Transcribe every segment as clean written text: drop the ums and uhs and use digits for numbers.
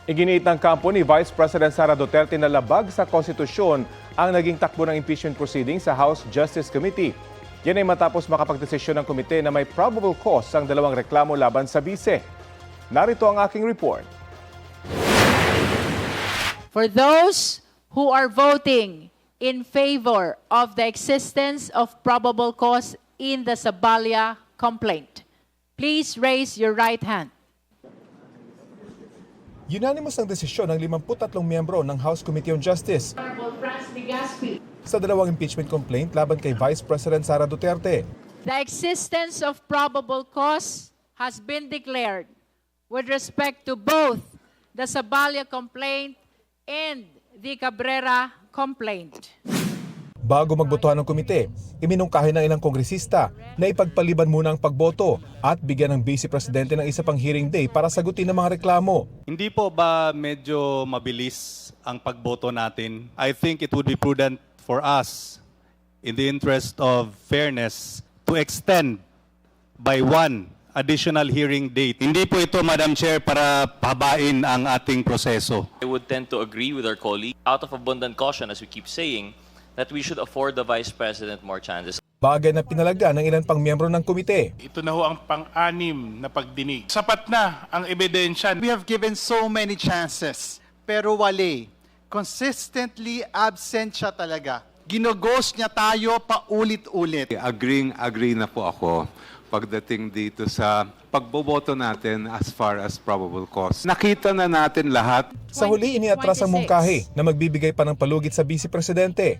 Iginiit ng kampo ni Vice President Sara Duterte na labag sa konstitusyon ang naging takbo ng impeachment proceedings sa House Justice Committee. Yan ay matapos makapagdesisyon ng komite na may probable cause ang dalawang reklamo laban sa bise. Narito ang aking report. For those who are voting in favor of the existence of probable cause in the Zabalia complaint, please raise your right hand. Unanimous ang desisyon ng 53 miyembro ng House Committee on Justice sa dalawang impeachment complaint laban kay Vice President Sara Duterte. The existence of probable cause has been declared with respect to both the Zabalia complaint and the Cabrera complaint. Bago magbotohan ng komite, iminungkahi ng ilang kongresista na ipagpaliban muna ang pagboto at bigyan ng Vice Presidente ng isa pang hearing day para sagutin ang mga reklamo. Hindi po ba medyo mabilis ang pagboto natin? I think it would be prudent for us, in the interest of fairness, to extend by one additional hearing date. Hindi po ito, Madam Chair, para pahabain ang ating proseso. I would tend to agree with our colleague, out of abundant caution, as we keep saying, that we should afford the Vice President more chances. Bagay na pinalaga ng ilan pang miyembro ng komite. Ito na ho ang pang-anim na pagdinig. Sapat na ang ebidensya. We have given so many chances, pero wali. Consistently absent siya talaga. Ginoghost niya tayo paulit-ulit. Agree na po ako pagdating dito sa pagboboto natin as far as probable cause. Nakita na natin lahat. Sa huli, iniatras ang mungkahi na magbibigay pa ng palugit sa Vice Presidente.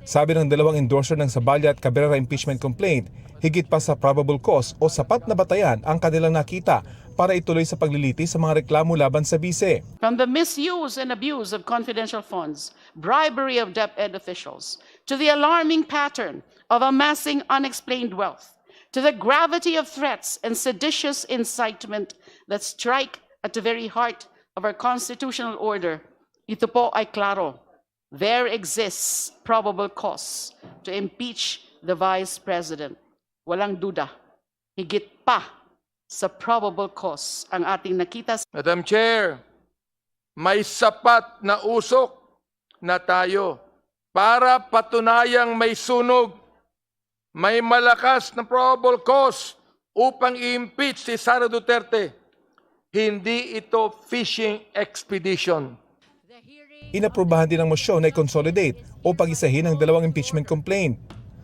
Sabi ng dalawang endorser ng Zabalia at Cabrera impeachment complaint, higit pa sa probable cause o sapat na batayan ang kanilang nakita para ituloy sa paglilitis sa mga reklamo laban sa bise. From the misuse and abuse of confidential funds, bribery of DepEd officials, to the alarming pattern of amassing unexplained wealth, to the gravity of threats and seditious incitement that strike at the very heart of our constitutional order, ito po ay klaro. There exists probable cause to impeach the Vice President. Walang duda, higit pa sa probable cause ang ating nakita. Madam Chair, may sapat na usok na tayo para patunayang may sunog, may malakas na probable cause upang i-impeach si Sara Duterte. Hindi ito fishing expedition. Inaprubahan din ang mosyon na i-consolidate o pag-isahin ang dalawang impeachment complaint.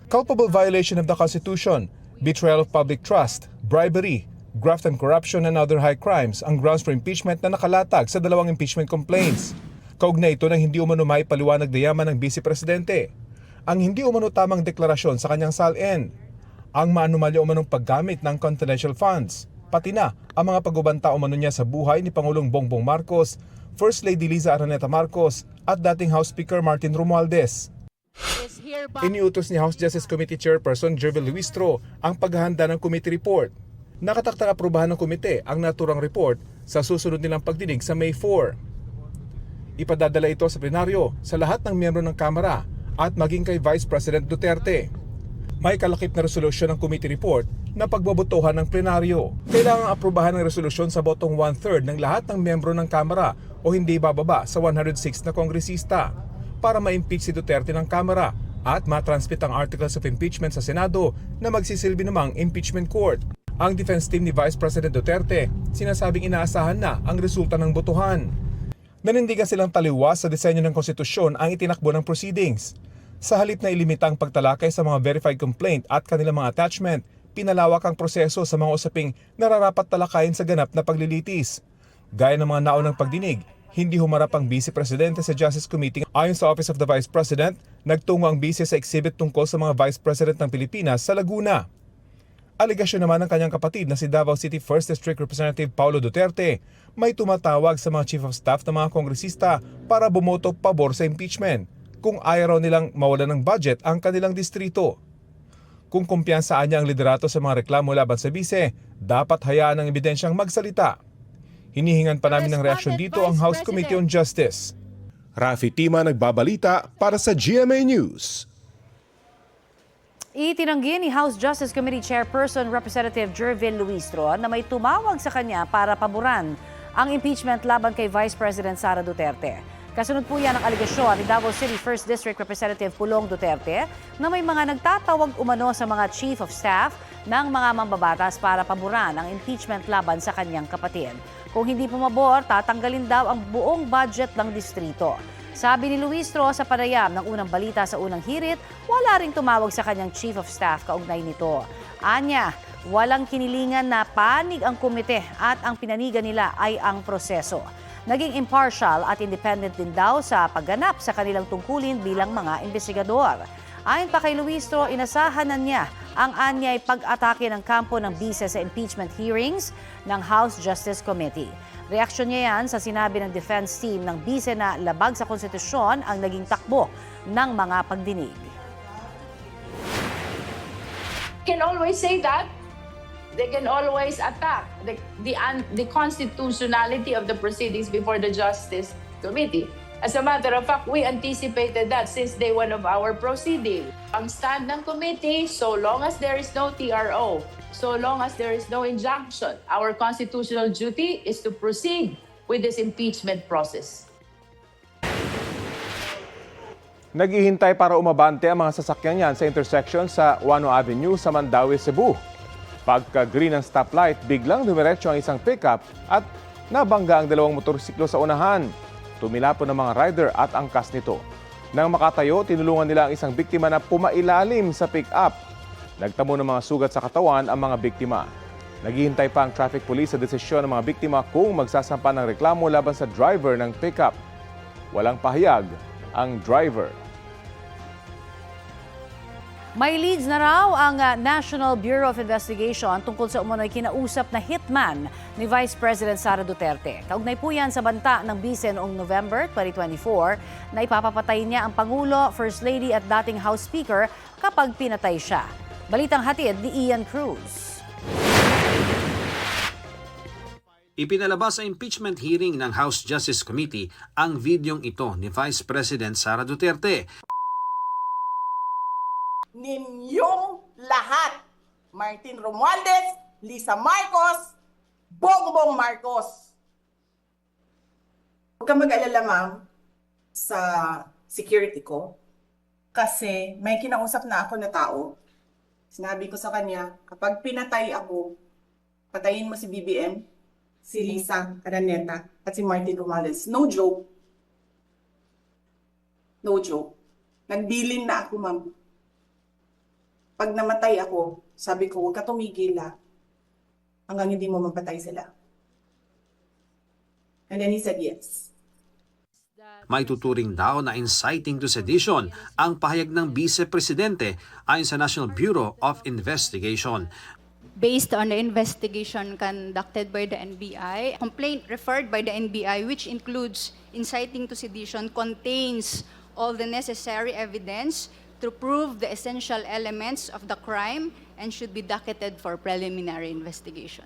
Culpable violation of the Constitution, betrayal of public trust, bribery, graft and corruption and other high crimes ang grounds for impeachment na nakalatag sa dalawang impeachment complaints. Kaugnay ito ng hindi umano may paliwanag na yaman ng Vice Presidente, ang hindi umano tamang deklarasyon sa kanyang salin, ang maanumalya umanong paggamit ng confidential funds, pati na ang mga pagbabanta umano niya sa buhay ni Pangulong Bongbong Marcos, First Lady Liza Araneta Marcos at dating House Speaker Martin Romualdez. Iniutos ni House Justice Committee Chairperson Jervil Luistro ang paghahanda ng committee report. Nakatakdang aprubahan ng komite ang naturang report sa susunod nilang pagdinig sa May 4. Ipadadala ito sa plenaryo sa lahat ng miyembro ng Kamara at maging kay Vice President Duterte. May kalakip na resolusyon ng committee report na pagbobotohan ng plenaryo. Kailangang aprubahan ng resolusyon sa botong 1/3 ng lahat ng miyembro ng Kamara o hindi bababa sa 106 na kongresista para ma-impeach si Duterte ng Kamara at matransmit ang articles of impeachment sa Senado na magsisilbi namang impeachment court. Ang defense team ni Vice President Duterte sinasabing inaasahan na ang resulta ng botohan. Nanindigan silang taliwas sa disenyo ng konstitusyon ang itinakbo ng proceedings. Sa halip na ilimita ang pagtalakay sa mga verified complaint at kanilang mga attachment, pinalawak ang proseso sa mga usaping nararapat talakayin sa ganap na paglilitis. Gaya ng mga naunang pagdinig, hindi humarap ang Vice Presidente sa Justice Committee. Ayon sa Office of the Vice President, nagtungo ang Vice sa exhibit tungkol sa mga Vice President ng Pilipinas sa Laguna. Aligasyon naman ng kanyang kapatid na si Davao City 1st District Representative Paulo Duterte, may tumatawag sa mga Chief of Staff ng mga kongresista para bumoto pabor sa impeachment kung ayaw nilang mawalan ng budget ang kanilang distrito. Kung kumpiyansaan niya ang liderato sa mga reklamo laban sa bise, dapat hayaan ang ebidensyang magsalita. Hinihingan pa namin ng reaksyon dito ang House Committee on Justice. Rafi Tima nagbabalita para sa GMA News. Itinanggi ni House Justice Committee Chairperson Representative Jervil Luistro na may tumawag sa kanya para paboran ang impeachment laban kay Vice President Sara Duterte. Kasunod po yan ang aligasyon ni Davao City 1st District Representative Pulong Duterte na may mga nagtatawag umano sa mga Chief of Staff ng mga mambabatas para paboran ang impeachment laban sa kanyang kapatid. Kung hindi pumabor, tatanggalin daw ang buong budget ng distrito. Sabi ni Luistro sa panayam ng unang balita sa unang hirit, wala ring tumawag sa kanyang Chief of Staff kaugnay nito. Anya, walang kinilingan na panig ang komite at ang pinanigan nila ay ang proseso. Naging impartial at independent din daw sa pagganap sa kanilang tungkulin bilang mga investigador. Ayon pa kay Luistro, inasahan na niya ang anyay pag-atake ng kampo ng bise sa impeachment hearings ng House Justice Committee. Reaksyon niya yan sa sinabi ng defense team ng bise na labag sa konstitusyon ang naging takbo ng mga pagdinig. Can always say that. They can always attack the constitutionality of the proceedings before the Justice Committee. As a matter of fact, we anticipated that since day one of our proceeding. Ang stand ng committee, so long as there is no TRO, so long as there is no injunction, our constitutional duty is to proceed with this impeachment process. Naghihintay para umabante ang mga sasakyan yan sa intersection sa Wano Avenue sa Mandaue, Cebu. Pagka-green ng stoplight, biglang dumiretso ang isang pickup at nabangga ang dalawang motorsiklo sa unahan. Tumilapon ng mga rider at angkas nito. Nang makatayo, tinulungan nila ang isang biktima na pumailalim sa pick-up. Nagtamo ng mga sugat sa katawan ang mga biktima. Naghihintay pa ang traffic police sa desisyon ng mga biktima kung magsasampa ng reklamo laban sa driver ng pick-up. Walang pahayag ang driver. May leads na raw ang National Bureau of Investigation tungkol sa umunoy kinausap na hitman ni Vice President Sara Duterte. Kaugnay po yan sa banta ng bise noong November 2024 na ipapapatay niya ang Pangulo, First Lady at dating House Speaker kapag pinatay siya. Balitang hatid ni Ian Cruz. Ipinalabas sa impeachment hearing ng House Justice Committee ang videong ito ni Vice President Sara Duterte. Ninyong lahat, Martin Romualdez, Lisa Marcos, Bongbong Marcos. Huwag kang mag-alala, ma'am, sa security ko. Kasi may kinausap na ako na tao. Sinabi ko sa kanya, kapag pinatay ako, patayin mo si BBM, si Lisa Araneta, at si Martin Romualdez. No joke. No joke. Nagbilin na ako, ma'am. Pag namatay ako, sabi ko, huwag ka tumigil hanggang hindi mo mapatay sila. And then he said yes. May tuturing daw na inciting to sedition ang pahayag ng Vice Presidente ayon sa National Bureau of Investigation. Based on the investigation conducted by the NBI, complaint referred by the NBI, which includes inciting to sedition, contains all the necessary evidence to prove the essential elements of the crime and should be docketed for preliminary investigation.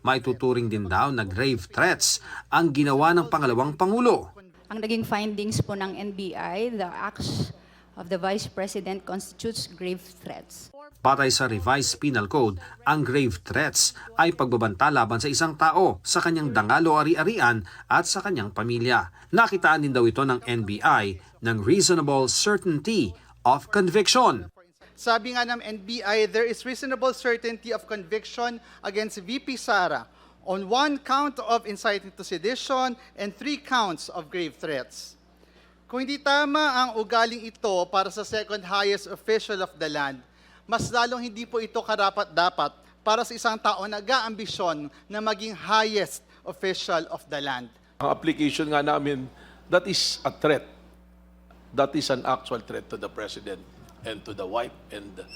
May tuturing din daw na grave threats ang ginawa ng pangalawang Pangulo. Ang naging findings po ng NBI, the acts of the Vice President constitutes grave threats. Batay sa revised penal code, ang grave threats ay pagbabanta laban sa isang tao, sa kanyang dangal o ari-arian at sa kanyang pamilya. Nakitaan din daw ito ng NBI ng reasonable certainty of conviction. Sabi nga ng NBI, there is reasonable certainty of conviction against VP Sara on 1 count of inciting to sedition and 3 counts of grave threats. Kung hindi tama ang ugaling ito para sa second highest official of the land, mas lalong hindi po ito karapat-dapat para sa isang tao na nag-aambisyon na maging highest official of the land. Ang application nga namin, that is a threat. That is an actual threat to the President and to the wife and the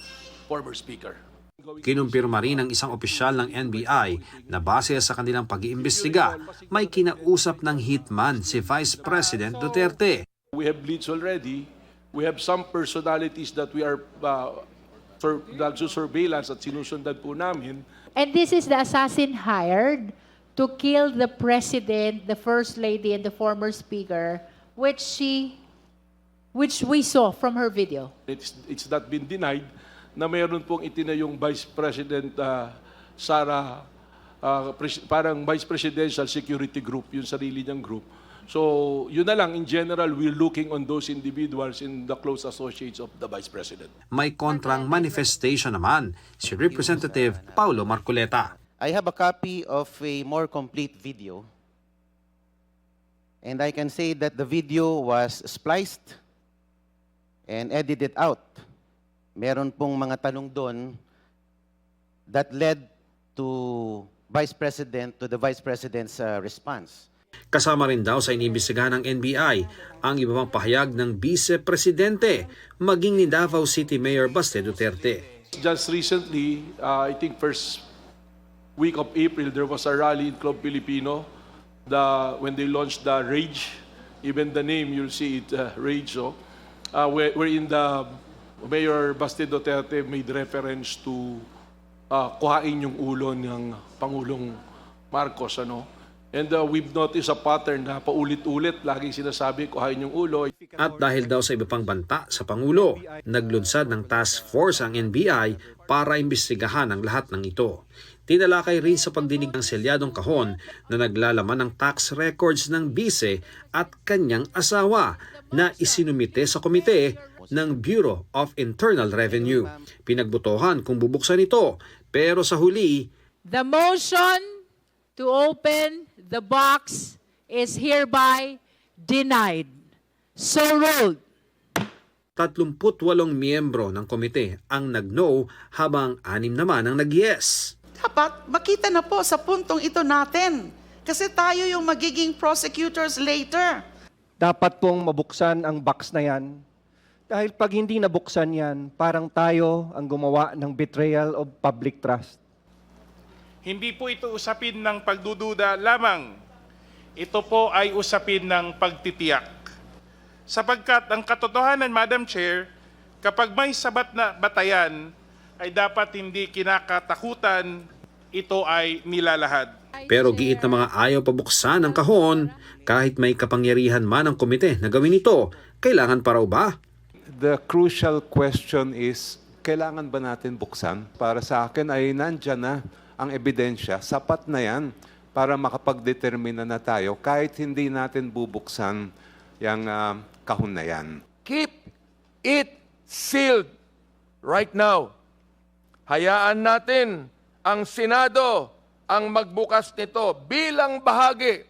former Speaker. Kinumpirma rin ng isang opisyal ng NBI na base sa kanilang pag-iimbestiga, may kinausap ng hitman si Vice President Duterte. We have leads already. We have some personalities that we are surveillance at sinusundan po namin. And this is the assassin hired to kill the President, the First Lady, and the former Speaker, which we saw from her video. It's not been denied na mayroon pong itinayong Vice President Sara parang Vice Presidential Security Group, yung sarili niyang group. So, yun na lang, in general, we're looking on those individuals in the close associates of the Vice President. May kontrang manifestation naman si Representative Paulo Marcoleta. I have a copy of a more complete video. And I can say that the video was spliced and edited out. Meron pong mga tanong doon that led to the Vice President's response. Kasama rin daw sa iniimbestigahan ng NBI ang iba pang pahayag ng Vice Presidente maging ni Davao City Mayor Baste Duterte. Just recently, I think first week of April, there was a rally in Club Filipino when they launched the Rage. Even the name, you'll see it, Rage. Wherein the Mayor Baste Duterte made reference to kuhain yung ulo ng Pangulong Marcos. And we've noticed a pattern na paulit-ulit, laging sinasabi, kuhain yung ulo. At dahil daw sa iba pang banta sa Pangulo, naglunsad ng task force ang NBI para imbestigahan ang lahat ng ito. Tinalakay rin sa pagdinig ng selyadong kahon na naglalaman ng tax records ng bise at kanyang asawa na isinumite sa komite ng Bureau of Internal Revenue. Pinagbotohan kung bubuksan ito, pero sa huli, The motion to open the box is hereby denied. So ruled. 38 miyembro ng komite ang nag-no habang 6 naman ang nag-yes. Dapat makita na po sa puntong ito natin. Kasi tayo yung magiging prosecutors later. Dapat pong mabuksan ang box na yan. Dahil pag hindi nabuksan yan, parang tayo ang gumawa ng betrayal of public trust. Hindi po ito usapin ng pagdududa lamang. Ito po ay usapin ng pagtitiyak. Sapagkat ang katotohanan, Madam Chair, kapag may sabat na batayan, ay dapat hindi kinakatakutan, ito ay nilalahad. Pero giit na mga ayaw pabuksan ang kahon, kahit may kapangyarihan man ang komite na gawin ito, kailangan pa raw ba? The crucial question is, kailangan ba natin buksan? Para sa akin ay nandyan na ang ebidensya, sapat na yan para makapagdetermina na tayo kahit hindi natin bubuksan yung kahon na yan. Keep it sealed right now. Hayaan natin ang Senado ang magbukas nito bilang bahagi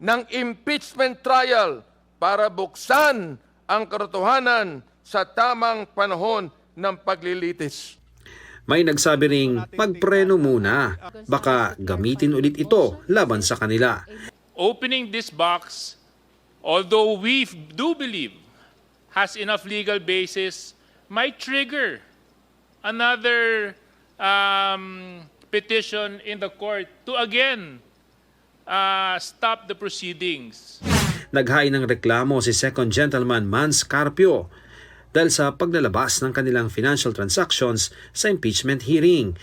ng impeachment trial para buksan ang katotohanan sa tamang panahon ng paglilitis. May nagsabi ring magpreno muna, baka gamitin ulit ito laban sa kanila. Opening this box, although we do believe has enough legal basis, might trigger another petition in the court to again stop the proceedings. Naghain ng reklamo si Second Gentleman Mans Carpio dahil sa paglalabas ng kanilang financial transactions sa impeachment hearing.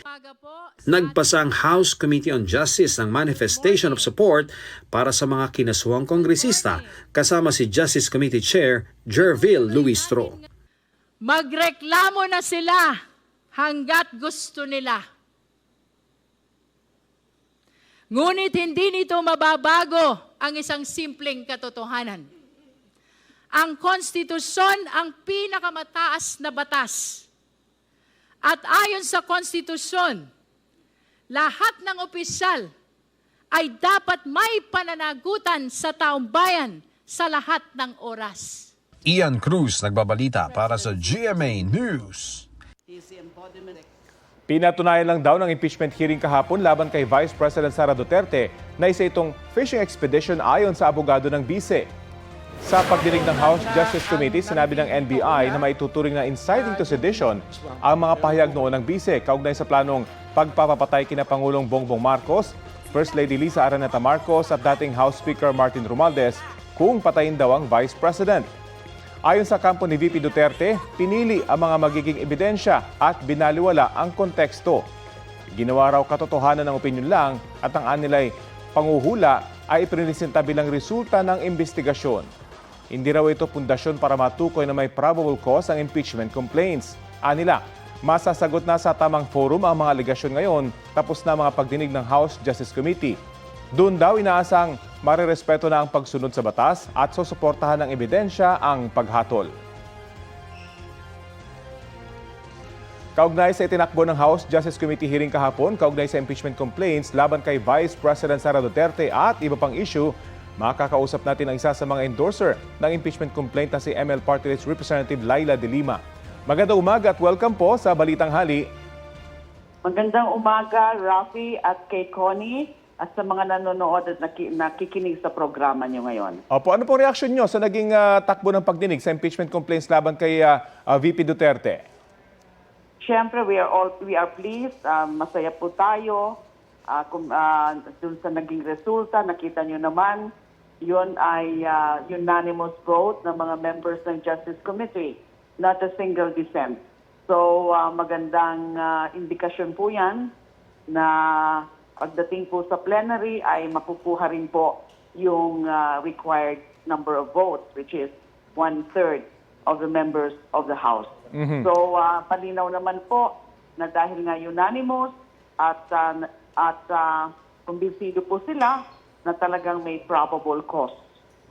Nagpasa ang House Committee on Justice ng manifestation of support para sa mga kinasuhang kongresista kasama si Justice Committee Chair Jervil Luistro. Magreklamo na sila hanggat gusto nila. Ngunit hindi nito mababago ang isang simpleng katotohanan. Ang konstitusyon ang pinakamataas na batas. At ayon sa konstitusyon, lahat ng opisyal ay dapat may pananagutan sa taong bayan sa lahat ng oras. Ian Cruz nagbabalita para sa GMA News. Pinatunayan lang daw ng impeachment hearing kahapon laban kay Vice President Sara Duterte na isa itong fishing expedition ayon sa abogado ng bise. Sa pagdinig ng House Justice Committee, sinabi ng NBI na maituturing na inciting to sedition ang mga pahayag noon ng bise kaugnay sa planong pagpapapatay kina Pangulong Bongbong Marcos, First Lady Lisa Araneta Marcos at dating House Speaker Martin Romualdez kung patayin daw ang Vice President. Ayon sa kampo ni VP Duterte, pinili ang mga magiging ebidensya at binaliwala ang konteksto. Ginawa raw katotohanan ng opinyon lang at ang anilay panguhula ay iprinisinta bilang resulta ng investigasyon. Hindi raw ito pundasyon para matukoy na may probable cause ang impeachment complaints. Anila, Masasagot na sa tamang forum ang mga aligasyon ngayon tapos na mga pagdinig ng House Justice Committee. Doon daw inaasang marirespeto na ang pagsunod sa batas at susuportahan ng ebidensya ang paghatol. Kaugnay sa itinakbo ng House Justice Committee hearing kahapon, kaugnay sa impeachment complaints laban kay Vice President Sara Duterte at iba pang issue, makakausap natin ang isa sa mga endorser ng impeachment complaint na si ML Party List Representative Laila De Lima. Magandang umaga at welcome po sa Balitang Hali. Magandang umaga, Rafi at kay Connie at sa mga nanonood at nakikinig sa programa nyo ngayon. Opo, ano pong reaksyon nyo sa naging takbo ng pagdinig sa impeachment complaints laban kay VP Duterte? Siyempre, we are pleased. Masaya po tayo. Dun sa naging resulta, nakita nyo naman, yun ay unanimous vote ng mga members ng Justice Committee. Not a single dissent. So, magandang indikasyon po yan na pagdating po sa plenary ay makukuha rin po yung required number of votes, which is 1/3 of the members of the House. So, malinaw naman po na dahil nga unanimous at kumbinsido po sila na talagang may probable cause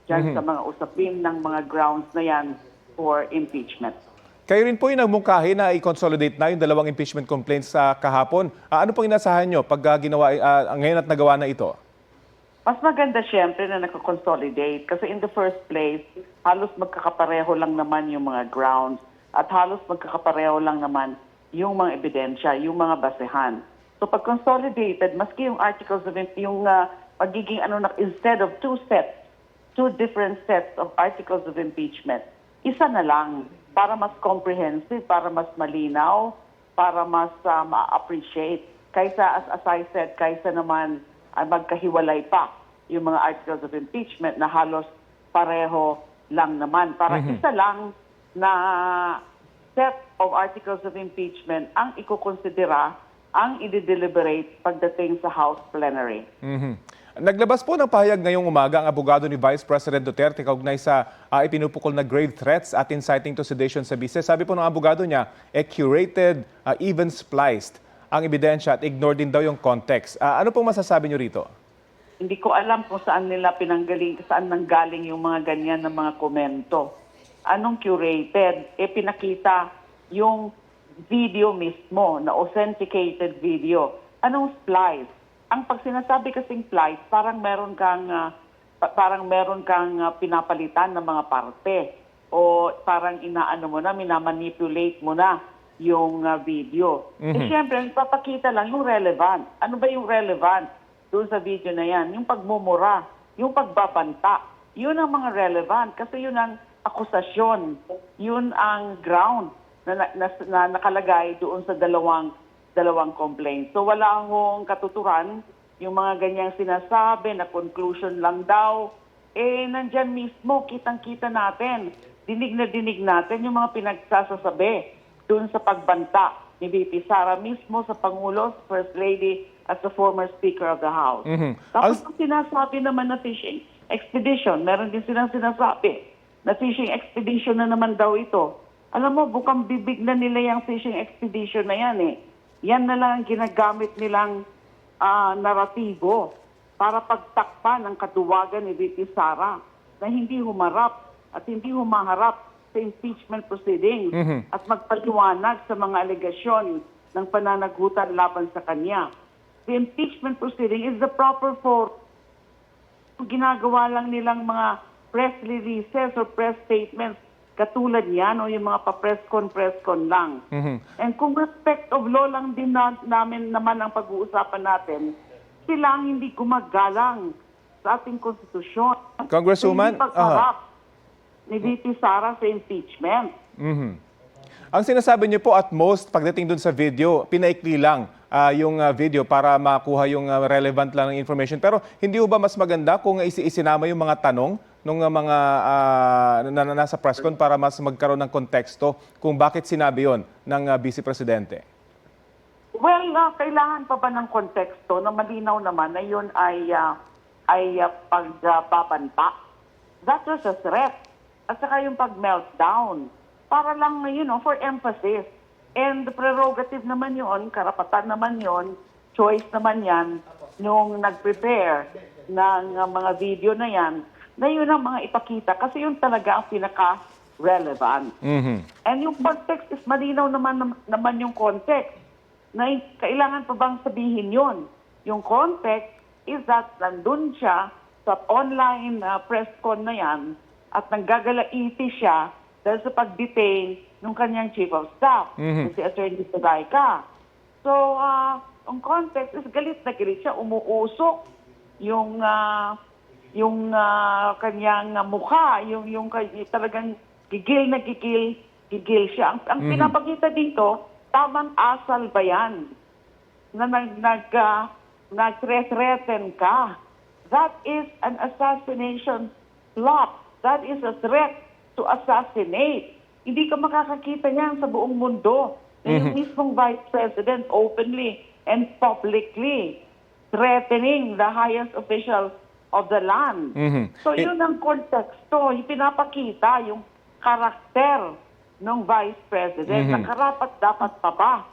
dyan sa mga usapin ng mga grounds na yan for impeachment. Kayo rin po yung nagmungkahi na i-consolidate na yung dalawang impeachment complaints sa kahapon. Ano pong inasahan nyo pag ngayon at nagawa na ito? Mas maganda siyempre na nakakonsolidate kasi in the first place, halos magkakapareho lang naman yung mga grounds at halos magkakapareho lang naman yung mga ebidensya, yung mga basehan. So pag consolidated, maski yung articles of yung pagiging instead of two different sets of articles of impeachment, isa na lang para mas comprehensive, para mas malinaw, para mas ma-appreciate. Kaysa, as I said, kaysa naman magkahiwalay pa yung mga articles of impeachment na halos pareho lang naman. Para isa lang na set of articles of impeachment ang ikukonsidera, ang i-deliberate pagdating sa House plenary. Naglabas po ng pahayag ngayong umaga ang abogado ni Vice President Duterte kaugnay sa ipinupukol na grave threats at inciting to sedition sa bise. Sabi po ng abogado niya, curated, even spliced ang ebidensya at ignore din daw yung context. Ano pong masasabi niyo rito? Hindi ko alam kung saan nila saan nanggaling yung mga ganyan na mga komento. Anong curated? Pinakita yung video mismo, na authenticated video. Anong splice? Ang pag sinasabi kasing splice, parang meron kang pinapalitan ng mga parte o parang minamanipulate mo na yung video. Siyempre, papakita lang yung relevant. Ano ba yung relevant doon sa video na yan? Yung pagmumura, yung pagbabanta. Yun ang mga relevant kasi yun ang akusasyon. Yun ang ground na nakalagay doon sa dalawang complaints. So wala akong katuturan yung mga ganyang sinasabi na conclusion lang daw. Nandyan mismo, kitang-kita natin. Dinig na dinig natin yung mga pinagsasasabi doon sa pagbanta ni VP Sara mismo sa Pangulo, First Lady, at the former Speaker of the House. Tapos ang sinasabi naman na fishing expedition, meron din silang sinasabi na fishing expedition na naman daw ito. Alam mo, bukang bibig na nila yung fishing expedition na yan Yan na lang ang ginagamit nilang naratibo para pagtakpan ang katuwagan ni VP Sara na hindi humarap at hindi humaharap sa impeachment proceedings at magpaliwanag sa mga alegasyon ng pananagutan laban sa kanya. The impeachment proceeding is the proper forum. Ginagawa lang nilang mga press releases or press statements katulad yan o yung mga pa-press con lang. And kung respect of law lang din namin naman ang pag-uusapan natin, sila ang hindi gumagalang sa ating konstitusyon. Congresswoman, hindi pagharap ni VP Sara sa impeachment. Ang sinasabi niyo po at most pagdating dun sa video, pinaikli lang yung video para makuha yung relevant lang ng information. Pero hindi ba mas maganda kung isinama yung mga tanong ng mga nasa presscon para mas magkaroon ng konteksto kung bakit sinabi yon ng Vice Presidente? Well, kailangan pa ba ng konteksto na malinaw naman na yun ay pagbabanta? That was a threat. At saka yung pag-meltdown. Para lang, for emphasis. And the prerogative naman yon, karapatan naman yon, choice naman yan, nung nag-prepare ng mga video na yan, na yun ang mga ipakita kasi yun talaga ang pinaka-relevant. And yung context is malinaw naman yung context. Na kailangan pa bang sabihin yun? Yung context is that nandun siya sa online press con na yan at nanggagalaiti siya dahil sa pag-detain ng kanyang chief of staff, si Attorney Sudayka. So, ang context is galit na galit siya, umuusok yung kanyang mukha, yung talagang gigil na gigil siya. Ang pinapakita dito, tamang asal ba yan? Na nag-threaten ka. That is an assassination plot. That is a threat to assassinate. Hindi ka makakakita niyan sa buong mundo. Na yung mismong Vice President openly and publicly threatening the highest official of the land. So yun ang konteksto. Yung pinapakita yung karakter ng Vice President na karapat dapat pa ba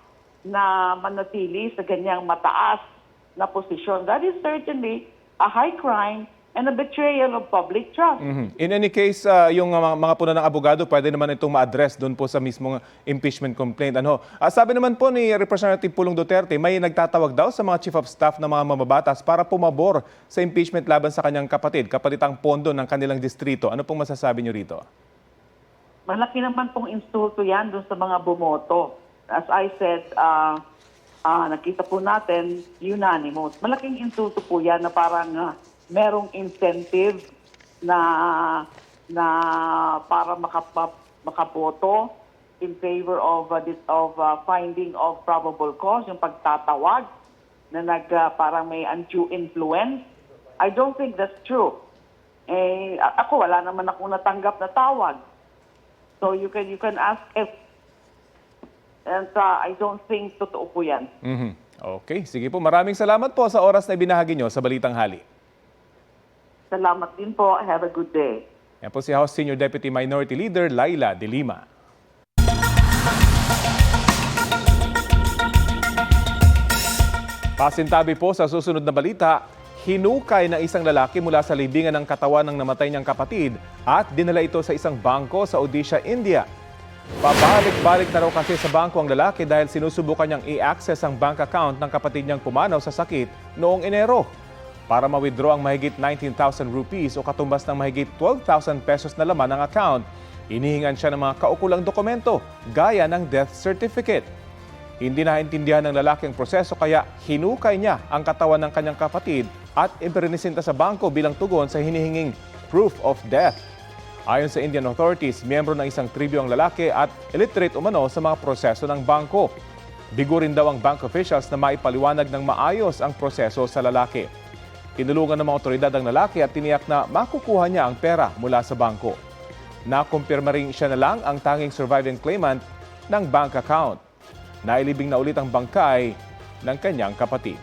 na manatili sa ganyang mataas na posisyon. That is certainly a high crime and a betrayal of public trust. In any case, yung mga puna ng abogado, pwede naman itong ma-address doon po sa mismong impeachment complaint. Sabi naman po ni Representative Pulong Duterte, may nagtatawag daw sa mga chief of staff ng mga mababatas para pumabor sa impeachment laban sa kanyang kapatid, kapalitang pondo ng kanilang distrito. Ano pong masasabi niyo rito? Malaki naman pong insulto yan doon sa mga bumoto. As I said, nakita po natin, unanimous. Malaking insulto po yan na parang merong incentive na para makaboto in favor of finding of probable cause, yung pagtatawag na parang may undue influence. I don't think that's true. Ako, wala naman ako natanggap na tawag. So you can ask if, and I don't think totoo po yan. Okay, sige po. Maraming salamat po sa oras na ibinahagi nyo sa Balitang Hali. Salamat din po. Have a good day. Yan po si House Senior Deputy Minority Leader Laila De Lima. Pasintabi po sa susunod na balita, hinukay na isang lalaki mula sa libingan ng katawan ng namatay niyang kapatid at dinala ito sa isang bangko sa Odisha, India. Pabalik-balik na raw kasi sa bangko ang lalaki dahil sinusubukan niyang i-access ang bank account ng kapatid niyang pumanaw sa sakit noong Enero. Para ma-withdraw ang mahigit 19,000 rupees o katumbas ng mahigit 12,000 pesos na laman ng account, inihingan siya ng mga kaukulang dokumento gaya ng death certificate. Hindi naintindihan ng lalaki ang proseso kaya hinukay niya ang katawan ng kanyang kapatid at ipinresienta sa bangko bilang tugon sa hinihinging proof of death. Ayon sa Indian authorities, miyembro ng isang tribu ang lalaki at illiterate umano sa mga proseso ng bangko. Bigo rin daw ang bank officials na maipaliwanag ng maayos ang proseso sa lalaki. Tinulungan ng mga otoridad ang lalaki at tiniyak na makukuha niya ang pera mula sa bangko. Nakumpirma rin siya na lang ang tanging surviving claimant ng bank account. Nailibing na ulit ang bangkay ng kanyang kapatid.